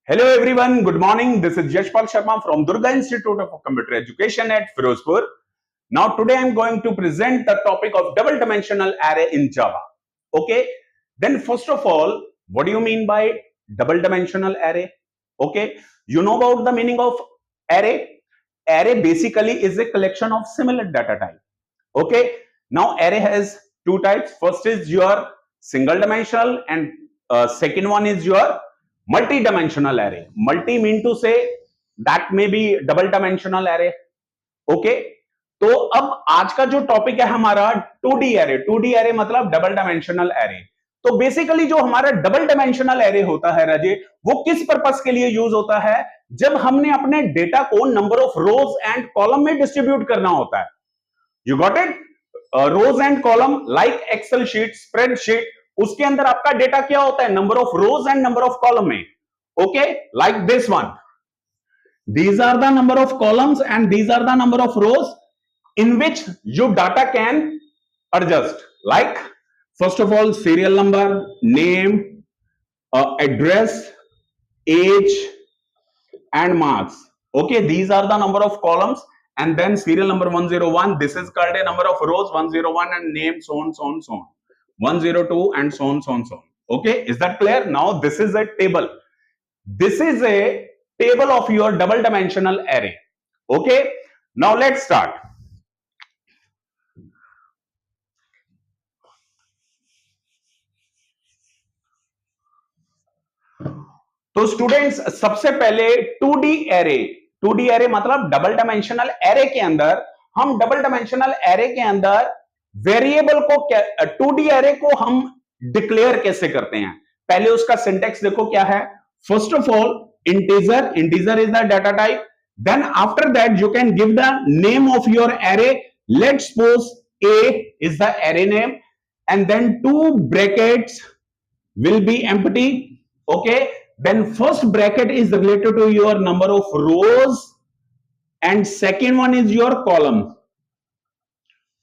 Hello everyone, good morning. This is Yashpal Sharma from Durga Institute of Computer Education at Firozpur. Now today I am going to present the topic of double dimensional array in Java. Okay, then first of all, what do you mean by double dimensional array? Okay, you know about the meaning of array. Array basically is a collection of similar data type. Okay, now array has two types. First is your single dimensional and second one is your multi-dimensional array. Multi mean to say that may be double dimensional array. Okay, तो अब आज का जो topic है हमारा 2D array. 2D array मतलब double dimensional array. तो basically जो हमारा डबल डायमेंशनल एरे होता है राजे, वो किस पर्पस के लिए यूज होता है? जब हमने अपने डेटा को number of rows and column में डिस्ट्रीब्यूट करना होता है. You got it? Rows and column like Excel sheet, spreadsheet, उसके अंदर आपका डेटा क्या होता है? Number of rows and number of column में. Okay, like this one. These are the number of columns and these are the number of rows in which your data can adjust. Like first of all, serial number, name, address, age, and marks. Okay, these are the number of columns, and then serial number 101. This is called a number of rows. 101 and name, so on, so on, so on. 102 and so on, so on, so on. Okay, is that clear? Now this is a table. This is a table of your double dimensional array. Okay, now let's start. तो students सबसे पहले 2D array. 2D array मतलब double dimensional array के अंदर हम double dimensional array के अंदर variable को 2D एरे को हम डिक्लेयर कैसे करते हैं? पहले उसका सिंटेक्स देखो क्या है. First of all, integer is the data type. Then after that you can give the name of your array. Let's suppose A is the array name, and then two brackets will be empty. Okay, then first bracket is related to your number of rows and second one is your column.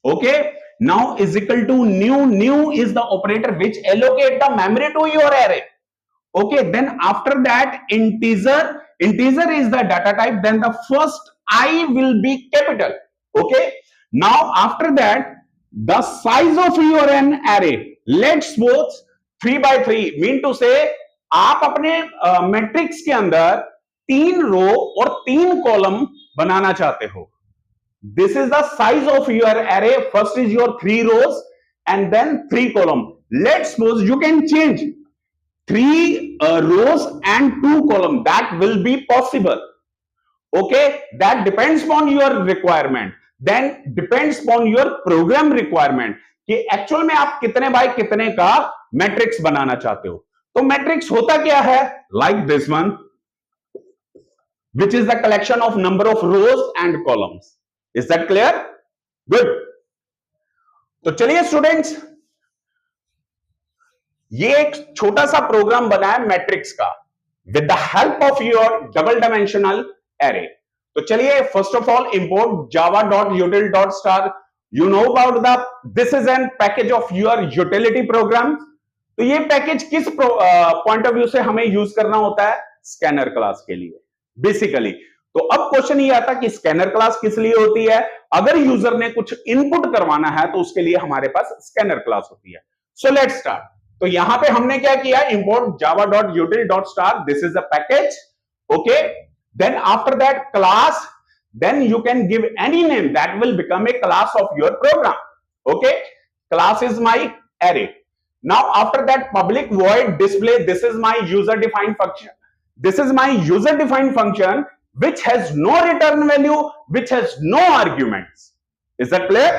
Okay, now is equal to new is the operator which allocate the memory to your array. Okay, then after that integer is the data type, then the first I will be capital. Okay, now after that the size of your an array, let's suppose 3 by 3 mean to say आप अपने matrix के अंदर 3 रो और 3 column बनाना चाहते हो. This is the size of your array. First is your 3 rows and then 3 column. Let's suppose you can change 3 rows and 2 column. That will be possible. Okay, that depends upon your requirement. Then depends upon your program requirement कि actual में आप कितने bye कितने का matrix बनाना चाहते हो. तो matrix होता क्या है? Like this one, which is the collection of number of rows and columns. Is that clear? Good. तो चलिए स्टूडेंट्स, ये एक छोटा सा प्रोग्राम बना है मैट्रिक्स का with the help of your double dimensional array. तो चलिए first of all import java.util.star. You know about the this is an package of your utility programme. तो ये पैकेज किस पॉइंट ऑफ व्यू से हमें यूज करना होता है? स्कैनर क्लास के लिए बेसिकली. तो अब क्वेश्चन ये आता कि स्कैनर क्लास किस लिए होती है? अगर यूजर ने कुछ इनपुट करवाना है तो उसके लिए हमारे पास स्कैनर क्लास होती है. So let's start. तो यहां पे हमने क्या किया? Import java.util.star. This is a package. Okay, then after that class, then you can give any name that will become a class of your program. Okay, class is my array. Now after that, public void display. This is my user defined function. This is my user defined function which has no return value, which has no arguments. Is that clear?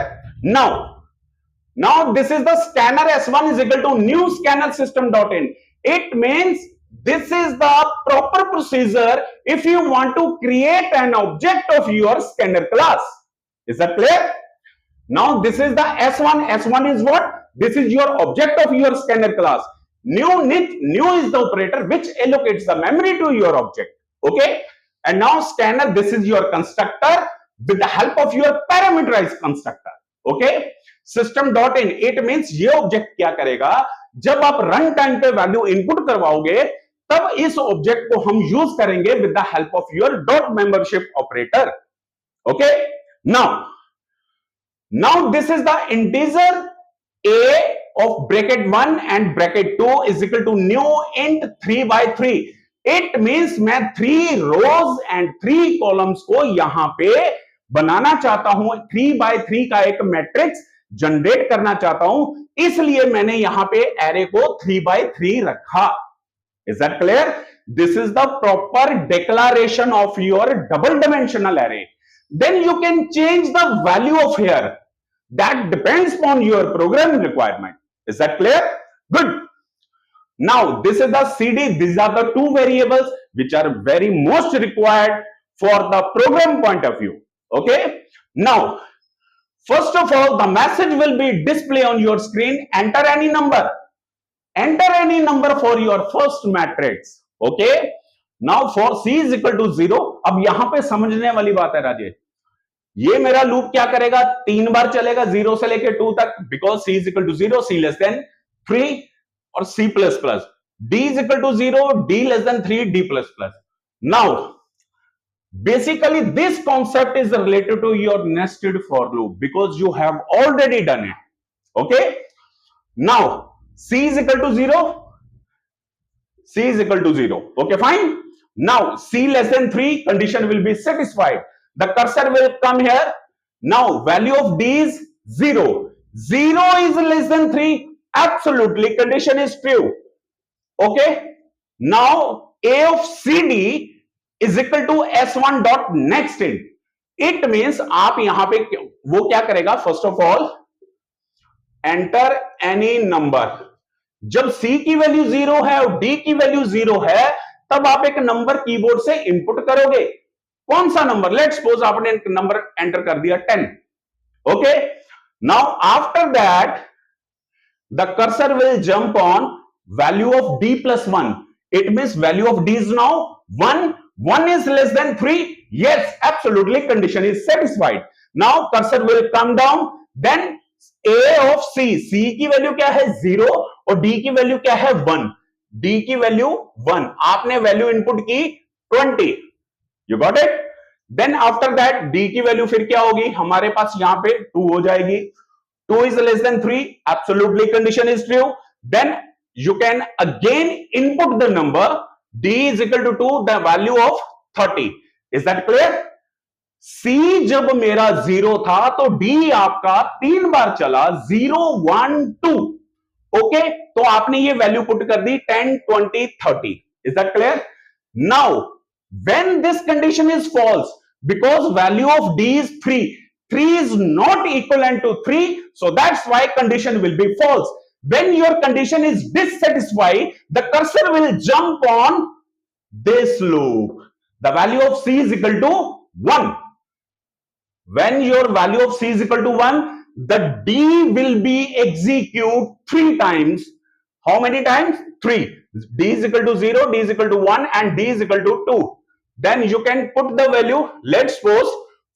Now this is the scanner s1 is equal to new scanner system.in. It means this is the proper procedure if you want to create an object of your scanner class. Is that clear? Now this is the s1. S1 is what? This is your object of your scanner class. New is the operator which allocates the memory to your object. Okay, and now scanner, this is your constructor with the help of your parameterized constructor. Okay, system.in. It means ये object क्या करेगा? जब आप run time पे value input करवाओगे तब इस object को हम यूज करेंगे with the help of your dot membership operator. Okay, now this is the integer a of bracket 1 and bracket 2 is equal to new int 3 by 3. It means मैं 3 rows and 3 columns को यहां पे बनाना चाहता हूं, 3 by 3 का एक matrix generate करना चाहता हूं, इसलिए मैंने यहां पे एरे को 3 by 3 रखा. Is that clear? This is the proper declaration of your double dimensional array. Then you can change the value of here. That depends upon your program requirement. Is that clear? Good. Now this is the CD. These are the two variables which are very most required for the program point of view. Okay. Now, first of all, the message will be displayed on your screen. Enter any number. Enter any number for your first matrix. Okay. Now for c is equal to 0. अब यहां पे समझने वाली बात है राजे, ये मेरा loop क्या करेगा, 3 बार चलेगा 0 से लेके 2 तक, because c is equal to 0, c less than 3 और c plus plus. d is equal to 0, d less than 3, d plus plus. Now basically this concept is related to your nested for loop because you have already done it. Okay. Now c is equal to 0, c is equal to 0. Okay, fine. Now c less than 3, condition will be satisfied. The cursor will come here. Now value of d is 0. 0 is less than 3. Absolutely, condition is true. Okay. Now a of cd is equal to s1 dot next int. It means आप यहां पे वो क्या करेगा, first of all enter any number. जब c की value 0 है और d की वैल्यू 0 है, तब आप एक नंबर कीबोर्ड से इनपुट करोगे. कौन सा नंबर? लेट्स सपोज आपने एक नंबर एंटर कर दिया 10. Okay. Now after that the cursor will jump on value of d plus 1. It means value of d is now 1. 1 is less than 3. Yes, absolutely, condition is satisfied. Now cursor will come down. Then a of c. c की value क्या है 0 और d की value क्या है 1. d की value 1. आपने value input की 20. You got it? Then after that d की वैल्यू फिर क्या होगी, हमारे पास यहां पे 2 हो जाएगी. 2 is less than 3. Absolutely, condition is true. Then you can again input the number. d is equal to 2, the value of 30. Is that clear? c जब मेरा 0 था तो d आपका 3 बार चला, 0 1 2. ओके, तो आपने ये वैल्यू पुट कर दी 10 20 30. Is that clear? Now when this condition is false, because value of d is 3, 3 is not equivalent to 3, so that's why condition will be false. When your condition is dissatisfied, the cursor will jump on this loop. The value of c is equal to 1. When your value of c is equal to 1, the d will be executed 3 times. How many times? 3. d is equal to 0, d is equal to 1 and d is equal to 2. Then you can put the value, let's suppose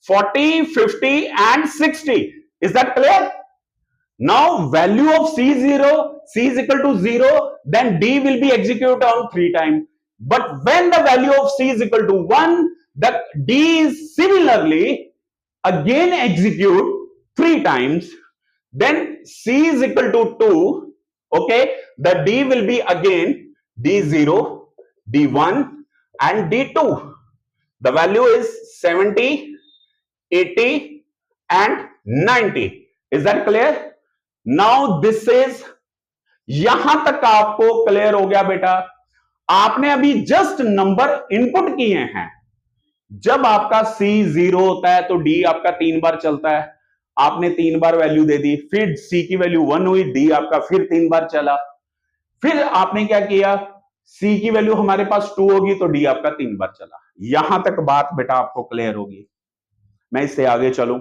40, 50 and 60. Is that clear? Now value of c0, c is equal to 0, then d will be executed on 3 times. But when the value of c is equal to 1, the d is similarly again execute 3 times. Then c is equal to 2. Okay, the d will be again d0, d1 and d2. The value is 70, 80 and 90. Is that clear? Now this is, यहां तक आपको clear हो गया बेटा. आपने अभी just number input किए हैं. जब आपका c 0 होता है तो d आपका 3 बार चलता है. आपने 3 बार वैल्यू दे दी, फिर c की वैल्यू 1 हुई, d आपका फिर 3 बार चला. फिर आपने क्या किया, c की वैल्यू हमारे पास 2 होगी तो d आपका 3 बार चला. यहां तक बात बेटा आपको क्लियर होगी. मैं इससे आगे चलूं.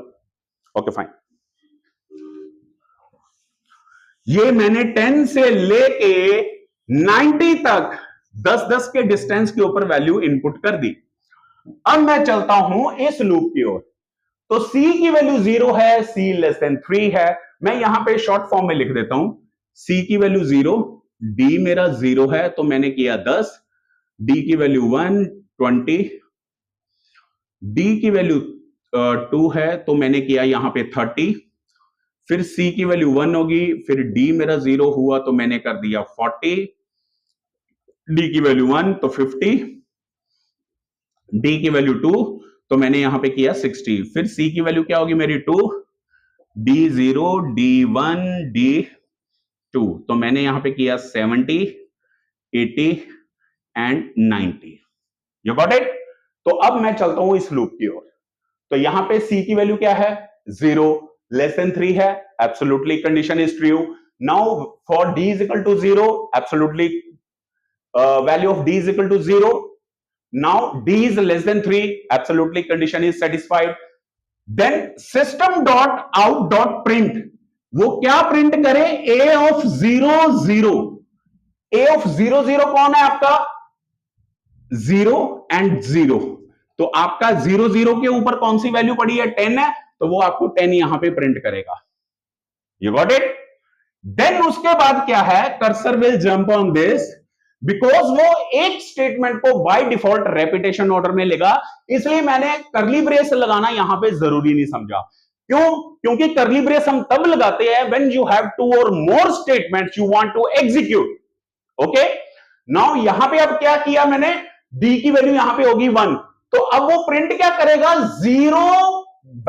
Okay fine. ये मैंने 10 से लेके 90 तक 10-10 के डिस्टेंस के ऊपर वैल्यू इनपुट कर दी. अब मैं चलता हूं इस लूप की ओर. तो c की वैल्यू 0 है, c लेस देन 3 है. मैं यहां पे शॉर्ट फॉर्म में लिख देता हूं. c की वैल्यू 0, d मेरा 0 है तो मैंने किया 10, डी की वैल्यू 1, 20, डी की वैल्यू 2 है तो मैंने किया यहां पे 30, फिर सी की वैल्यू 1 होगी, फिर डी मेरा 0 हुआ तो मैंने कर दिया 40, डी की वैल्यू 1 तो 50, डी की वैल्यू 2 तो मैंने यहां पे किया 60, फिर सी की वैल्यू क्या होगी मेरी 2, डी 0, डी 1, डी 2 तो मैंने यहां पे किया 70, 80 एंड 90। You got it? तो अब मैं चलता हूं इस लूप की ओर। तो यहां पे सी की वैल्यू क्या है? 0, लेस देन 3 है, absolutely condition is true. Now for D is equal to 0, absolutely value of d is equal to 0. Now d is less than 3, absolutely condition is satisfied. Then system dot out dot print, वो क्या print करे? a of 0 0, a of 0 0 कौन है आपका? 0 and 0, तो आपका 0 0 के ऊपर कौन सी वैल्यू पड़ी है? 10 है, तो वो आपको 10 यहां पे प्रिंट करेगा। You got it? देन उसके बाद क्या है? Cursor will jump on this, because वो एक स्टेटमेंट को बाय डिफॉल्ट रेपिटेशन ऑर्डर में लेगा, इसलिए मैंने करली ब्रेस लगाना यहां पे जरूरी नहीं समझा। क्यों? क्योंकि करली ब्रेस हम तब लगाते हैं when you have two or more statements you want to execute. Okay, now यहां पे अब क्या किया मैंने? डी की वैल्यू यहां पे होगी 1, तो अब वो प्रिंट क्या करेगा? 0,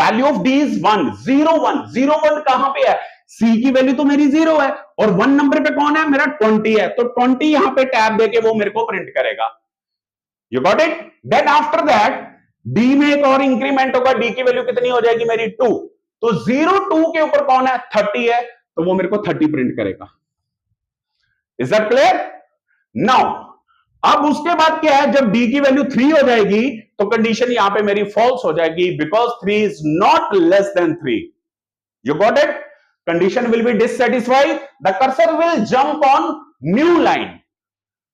वैल्यू ऑफ डी इज 1, 0 1, 0 1 कहां पे है? सी की वैल्यू तो मेरी 0 है और 1 नंबर पे कौन है? मेरा 20 है, तो 20 यहां पे टैब देके वो मेरे को प्रिंट करेगा। You got it? Then after that D में एक और इंक्रीमेंट होगा, डी की वैल्यू कितनी हो जाएगी मेरी? 2, तो 0 2 के ऊपर कौन है? 30 है, तो वो मेरे को 30 प्रिंट करेगा। Is that clear? नाउ अब उसके बाद क्या है? जब डी की वैल्यू 3 हो जाएगी तो कंडीशन यहां पे मेरी फॉल्स हो जाएगी, because 3 is not less than 3। You got it? Condition will be dissatisfied. The cursor will jump on new line.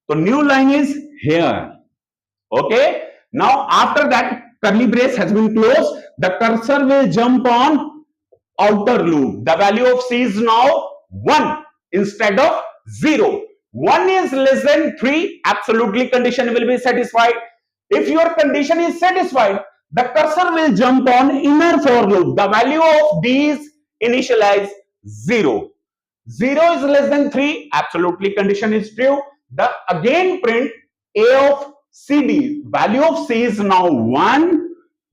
So new line is here. Okay. Now after that curly brace has been closed, the cursor will jump on outer loop. The value of c is now 1 instead of 0. 1 is less than 3. Absolutely condition will be satisfied. If your condition is satisfied, the cursor will jump on inner for loop. The value of d is initialized 0. 0 is less than 3, absolutely condition is true. The again print a of cd, value of c is now 1,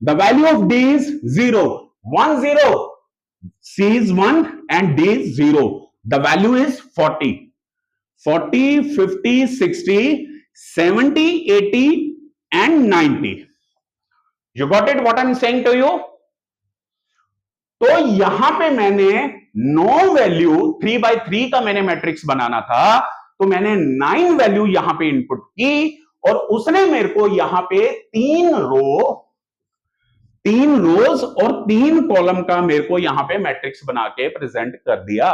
the value of d is 0, 1 0, c is 1 and d is 0. The value is 40, 40, 50, 60, 70, 80 and 90. You got it what I'm saying to you? तो यहां पे मैंने no value 3x3 का मैंने matrix बनाना था, तो मैंने 9 value यहां पे इनपुट की और उसने मेरे को यहां पे 3 रोज और 3 कॉलम का मेरे को यहां पे मैट्रिक्स बना के प्रेजेंट कर दिया।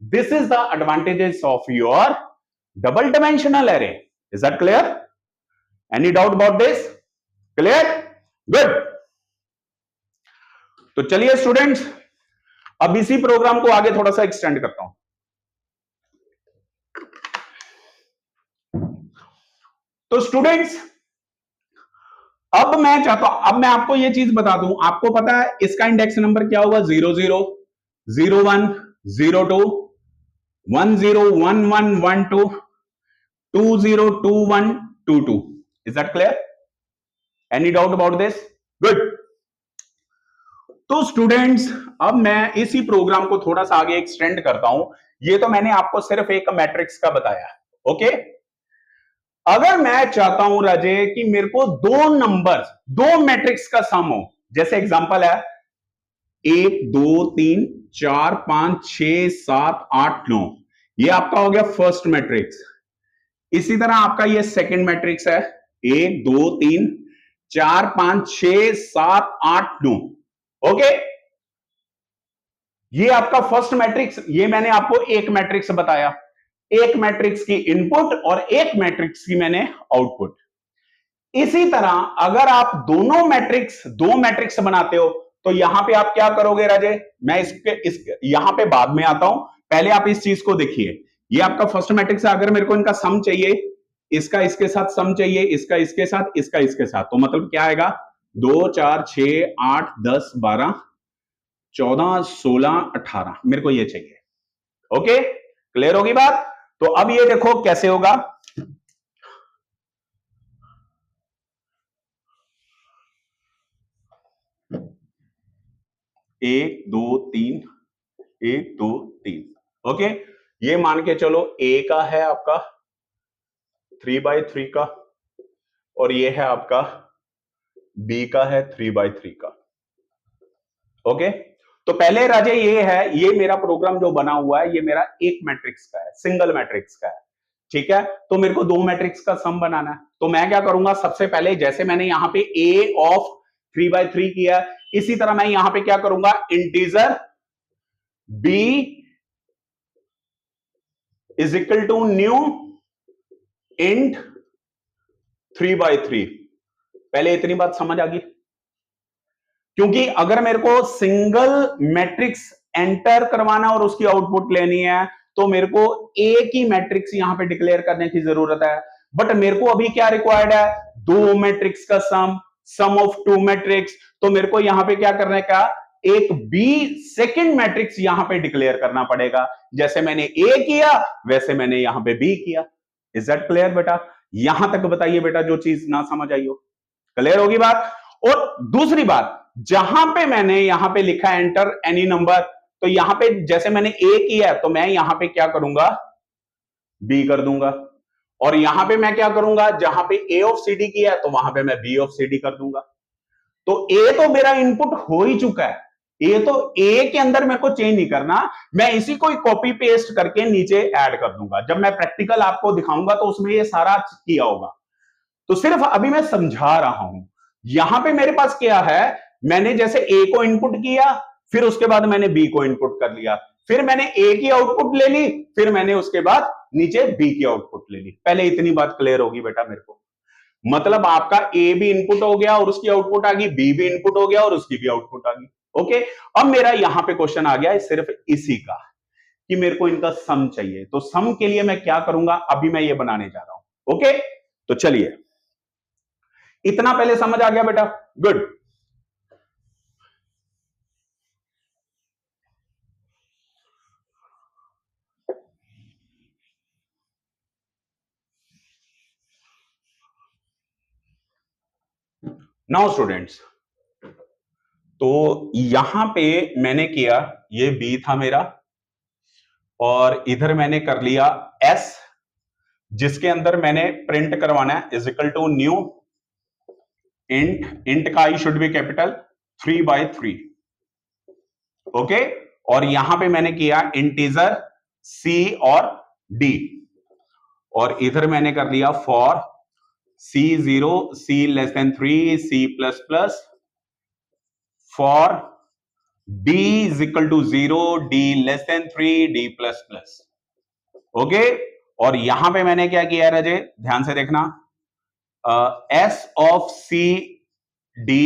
This is the advantages of your double dimensional array. Is that clear? Any doubt about this? Clear? Good. तो चलिए स्टूडेंट्स, अब इसी प्रोग्राम को आगे थोड़ा सा एक्सटेंड करता हूं। तो स्टूडेंट्स, अब मैं चाहता हूं, अब मैं आपको ये चीज बता दूं, आपको पता है इसका इंडेक्स नंबर क्या होगा? 00, 01, 02, 10, 11, 12, 20, 21, 22। Is that clear? Any doubt about this? Good. तो स्टूडेंट्स, अब मैं इसी प्रोग्राम को थोड़ा सा आगे एक्सटेंड करता हूं। ये तो मैंने आपको सिर्फ एक मैट्रिक्स का बताया, ओके? अगर मैं चाहता हूं राजे कि मेरे को दो मैट्रिक्स का सम हो, जैसे एग्जांपल है 1 2 3 4 5 6 7 8 9, ये आपका हो गया फर्स्ट मैट्रिक्स। इसी तरह आपका ये सेकंड मैट्रिक्स है 1 2 3 4 5 6 7 8 9, ओके? ये आपका फर्स्ट मैट्रिक्स, ये मैंने आपको एक मैट्रिक्स बताया, एक मैट्रिक्स की इनपुट और एक मैट्रिक्स की मैंने आउटपुट। इसी तरह अगर आप दो मैट्रिक्स बनाते हो तो यहां पे आप क्या करोगे राजे? मैं यहां पे बाद में आता हूं, पहले आप इस चीज को देखिए। ये आपका फर्स्ट मैट्रिक्स है, अगर मेरे को इनका सम चाहिए इसका इसके साथ सम चाहिए, इसका इसके साथ, इसका इसके साथ, तो मतलब क्या आएगा 2 4 6 8 10 12 14 16 18, मेरे को ये चाहिए। ओके, क्लियर होगी बात? तो अब ये देखो कैसे होगा। एक दो तीन, एक दो तीन। ओके, ये मान के चलो ए का है आपका 3/3 का, और ये है आपका बी का है 3/3 का। ओके, तो पहले राजे ये है, ये मेरा प्रोग्राम जो बना हुआ है ये मेरा एक मैट्रिक्स का है, सिंगल मैट्रिक्स का है, ठीक है। तो मेरे को दो मैट्रिक्स का सम बनाना है, तो मैं क्या करूंगा, सबसे पहले जैसे मैंने यहां पे ए ऑफ 3/3 किया, इसी तरह मैं यहां पे क्या करूंगा, integer B is equal to new int 3/3। पहले इतनी बात समझ आ गई? क्योंकि अगर मेरे को सिंगल मैट्रिक्स एंटर करवाना और उसकी आउटपुट लेनी है तो मेरे को एक ही मैट्रिक्स यहां पे डिक्लेयर करने की जरूरत है। बट मेरे को अभी क्या रिक्वायर्ड है, दो मैट्रिक्स का सम ऑफ टू मैट्रिक्स। तो मेरे को यहां पे क्या करने का, एक बी सेकंड मैट्रिक्स यहां पे डिक्लेयर करना पड़ेगा। जैसे मैंने ए किया वैसे मैंने यहां पे बी किया। इज दैट क्लियर बेटा? यहां तक बताइए बेटा जो चीज ना समझ आई हो। क्लियर होगी बात? और दूसरी बात, जहां पे मैंने यहां पे लिखा एंटर एनी नंबर, तो यहां पे जैसे मैंने ए किया तो मैं यहां पे क्या करूंगा, बी कर दूंगा। और यहां पे मैं क्या करूंगा, जहां पे ए ऑफ सी डी किया तो वहां पे मैं बी ऑफ सी डी कर दूंगा। तो ए तो मेरा इनपुट हो ही चुका है, ए तो ए के अंदर मेरे को चेंज नहीं करना, मैं इसी को कॉपी पेस्ट करके नीचे ऐड कर दूंगा। जब मैं प्रैक्टिकल आपको दिखाऊंगा तो उसमें ये सारा किया होगा। तो सिर्फ अभी मैं समझा रहा हूं। यहां पे मेरे पास क्या है, मैंने जैसे ए को इनपुट किया, फिर उसके बाद मैंने बी को इनपुट कर लिया, फिर मैंने ए की आउटपुट ले ली, फिर मैंने उसके बाद नीचे बी की आउटपुट ले ली। पहले इतनी बात क्लियर होगी बेटा मेरे को? मतलब आपका ए भी इनपुट हो गया और उसकी आउटपुट आ गई, बी भी इनपुट हो गया और उसकी भी आउटपुट आ गई। ओके, अब मेरा यहां पे क्वेश्चन आ गया है सिर्फ इसी का, कि मेरे को इनका सम चाहिए। तो सम के लिए मैं क्या करूंगा, अभी मैं ये बनाने जा रहा हूं। ओके, तो चलिए, इतना पहले समझ आ गया बेटा? गुड। नाउ स्टूडेंट्स, तो यहां पे मैंने किया, ये बी था मेरा, और इधर मैंने कर लिया एस, जिसके अंदर मैंने प्रिंट करवाना है is equal to new int का I should be capital 3/3। Okay, और यहां पे मैंने किया इंटीजर सी और डी, और इधर मैंने कर लिया for C0, C<3, C++, for D is equal to 0, D<3, D++। Okay, और यहां पे मैंने क्या किया राजे, ध्यान से देखना, S of CD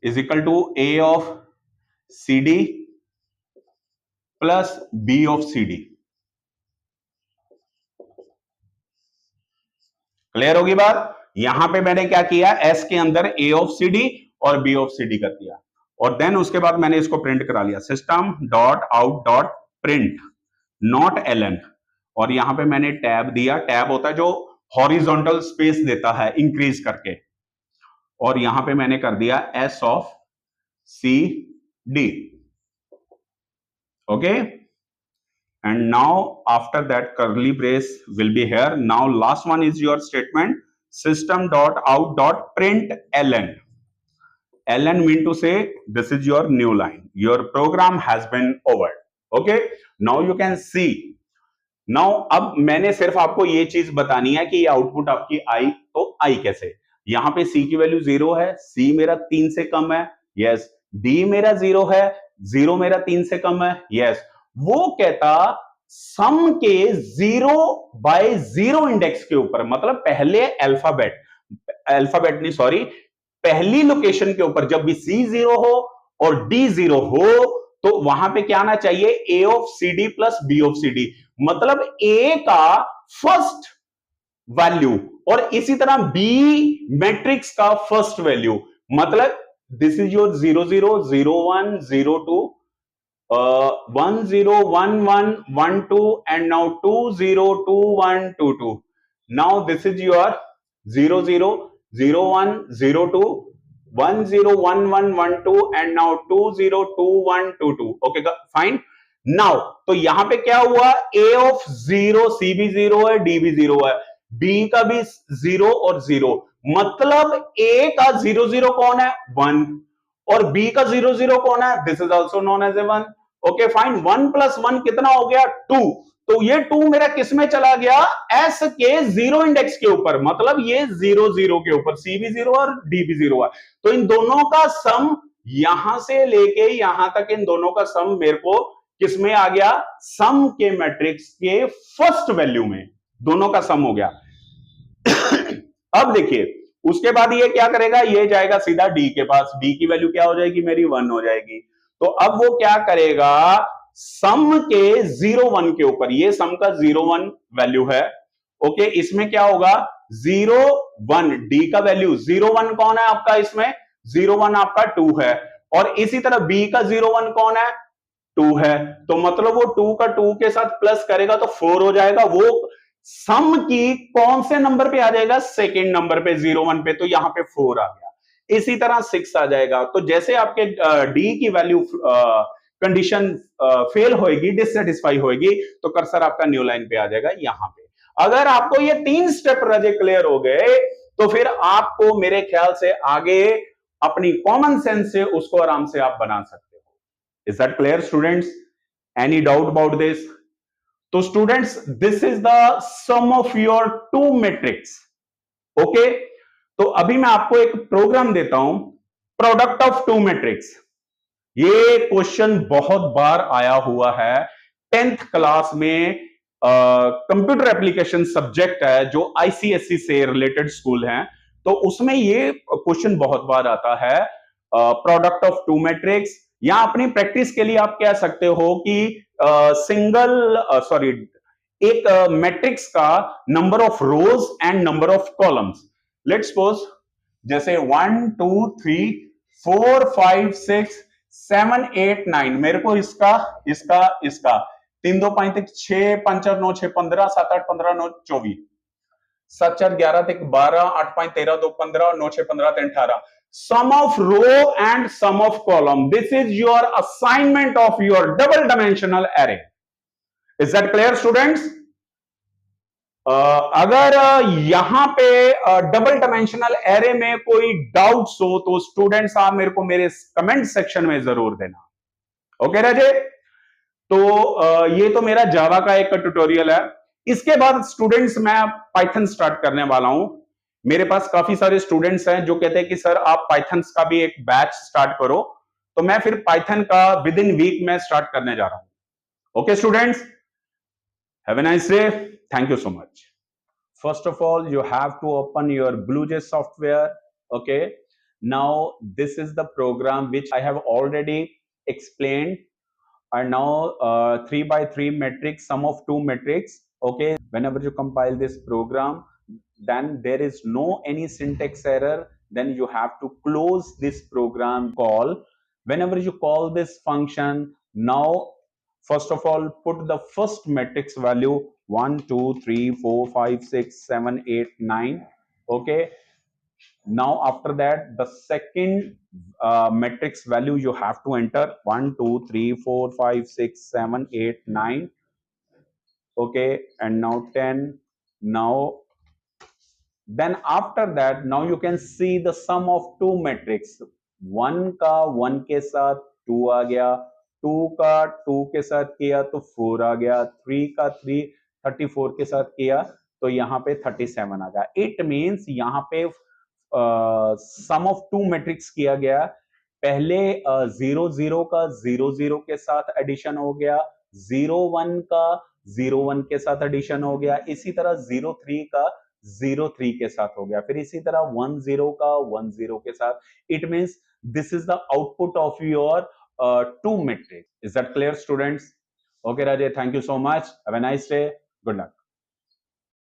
is equal to A of CD plus B of CD। Clear होगी बात? यहां पे मैंने क्या किया, S के अंदर A of CD और B of CD कर दिया, और देन उसके बाद मैंने इसको प्रिंट करा लिया, system dot out dot print not ln, और यहां पे मैंने टैब दिया, टैब होता है जो हॉरिजॉन्टल स्पेस देता है इंक्रीज करके, और यहां पे मैंने कर दिया S of CD। Okay, and now after that curly brace will be here. Now last one is your statement, system dot out dot print ln. ln mean to say this is your new line, your program has been over। okay, now you can see, now अब मैंने सिर्फ आपको ये चीज बतानी है कि ये आउटपुट आपकी आई, तो आई कैसे, यहां पे c की वैल्यू 0 है, c मेरा 3 से कम है, यस, d मेरा 0 है, 0 मेरा 3 से कम है, यस। वो कहता सम के 0/0 इंडेक्स के ऊपर, मतलब पहले अल्फाबेट नहीं, सॉरी, पहली लोकेशन के ऊपर जब भी C0 हो और D0 हो तो वहां पे क्या आना चाहिए, A of CD plus B of CD। मतलब A का फर्स्ट वैल्यू, और इसी तरह बी मैट्रिक्स का फर्स्ट वैल्यू, मतलब this is your 0 0 0 1 0 2 1 0 1 1 1 2 and now 2 0 2 1 2 2. Now this is your 0 0 0 1 0 2 1 0 1 1 1 2 and now 2 0 2 1 2 2. Okay, fine. Now तो यहां पे क्या हुआ, a ऑफ 0 c भी 0 है, d भी 0 है, b का भी 0 और 0, मतलब a का 0 0 कौन है, 1, और b का 0 0 कौन है, this is also known as a 1. Okay fine, 1 plus 1 कितना हो गया, 2. तो ये 2 मेरा किस में चला गया, s के 0 इंडेक्स के ऊपर, मतलब ये 0 0 के ऊपर, c भी 0 और d भी 0 है. तो इन दोनों का सम यहां से लेके यहां तक, इन दोनों का सम मेरे को किसमें आ गया, सम के मैट्रिक्स के फर्स्ट वैल्यू में, दोनों का सम हो गया. अब देखिए उसके बाद ये क्या करेगा, ये जाएगा सीधा डी के पास, डी की वैल्यू क्या हो जाएगी, मेरी 1 हो जाएगी. तो अब वो क्या करेगा, सम के 0 1 के ऊपर, ये सम का 0 1 वैल्यू है. ओके, इसमें क्या होगा, 0 1, डी का वैल्यू 0 1 कौन है आपका, इसमें 0 1 आपका 2 है, और इसी तरह बी का 0 1 कौन है, 2 है. तो मतलब वो 2 का 2 के साथ प्लस करेगा तो 4 हो जाएगा. वो सम की कौन से नंबर पे आ जाएगा, सेकेंड नंबर पे, 0 1 पे, तो यहां पे 4 आ गया. इसी तरह 6 आ जाएगा. तो जैसे आपके डी की वैल्यू कंडीशन फेल होएगी, डिससेटिस्फाई होएगी, तो कर्सर आपका न्यू लाइन पे आ जाएगा यहां पे. अगर आपको ये 3 स्टेप रजे क्लियर हो गए, तो फिर आपको मेरे ख्याल से आगे अपनी कॉमन सेंस से उसको आराम से आप बना सकते हो. Is that clear students, any doubt about this? तो students, this is the sum of your two matrix. Okay, तो अभी मैं आपको एक प्रोग्राम देता हूं, प्रोडक्ट ऑफ टू मैट्रिक्स. ये क्वेश्चन बहुत बार आया हुआ है 10th क्लास में. कंप्यूटर एप्लीकेशन सब्जेक्ट है जो आईसीएसई से रिलेटेड स्कूल है, तो उसमें ये क्वेश्चन बहुत बार आता है, प्रोडक्ट ऑफ टू मैट्रिक्स. या अपनी प्रैक्टिस के लिए आप कह सकते हो कि एक मैट्रिक्स का number of rows and number of columns. Let's suppose जैसे 1 2 3 4 5 6 7 8 9, मेरे को इसका इसका इसका 3 2 5 तक 6 5 4 9 6 15 7 8 15 9 24 7 4 11 तक 12 8 5 13 2 15 9 6 15 3 18. Sum of row and sum of column. This is your assignment of your double dimensional array. Is that clear students? अगर यहां पे डबल डायमेंशनल एरे में कोई डाउट्स हो तो स्टूडेंट्स आप मेरे को मेरे कमेंट सेक्शन में जरूर देना. ओके राजे, तो ये तो मेरा जावा का एक ट्यूटोरियल है. इसके बाद स्टूडेंट्स मैं पाइथन स्टार्ट करने वाला हूं. मेरे पास काफी सारे स्टूडेंट्स हैं जो कहते हैं कि सर आप पाइथन का भी एक बैच स्टार्ट करो, तो मैं फिर पाइथन का विद इन वीक में स्टार्ट करने जा रहा हूं. Okay students, have a nice day. Thank you so much. First of all, you have to open your BlueJ software. Okay. Now, this is the program which I have already explained. And now 3 by 3 matrix, sum of two matrix. Okay. Whenever you compile this program, then there is no any syntax error. Then you have to close this program call. Whenever you call this function, now first of all, put the first matrix value 1 2 3 4 5 6 7 8 9. Okay, now after that the second matrix value you have to enter 1 2 3 4 5 6 7 8 9. Okay, and now 10. Now then after that, now you can see the sum of two matrix. 1 का 1 के साथ 2 आ गया, 2 का 2 के साथ किया तो 4 आ गया, 3 का 3 34 के साथ किया तो यहाँ पे 37 आ गया. इट मीन्स यहाँ पे सम ऑफ टू मैट्रिक्स किया गया. पहले 0 0 का 0 0 के साथ एडिशन हो गया, 0 1 का 0 1 के साथ एडिशन हो गया, इसी तरह 0 3 का 0 3 के साथ हो गया, फिर इसी तरह 1 0 का 1 0 के साथ. It means this is the output of your two matrix. Is that clear students? Okay Rajay, thank you so much. Have a nice day. Good luck.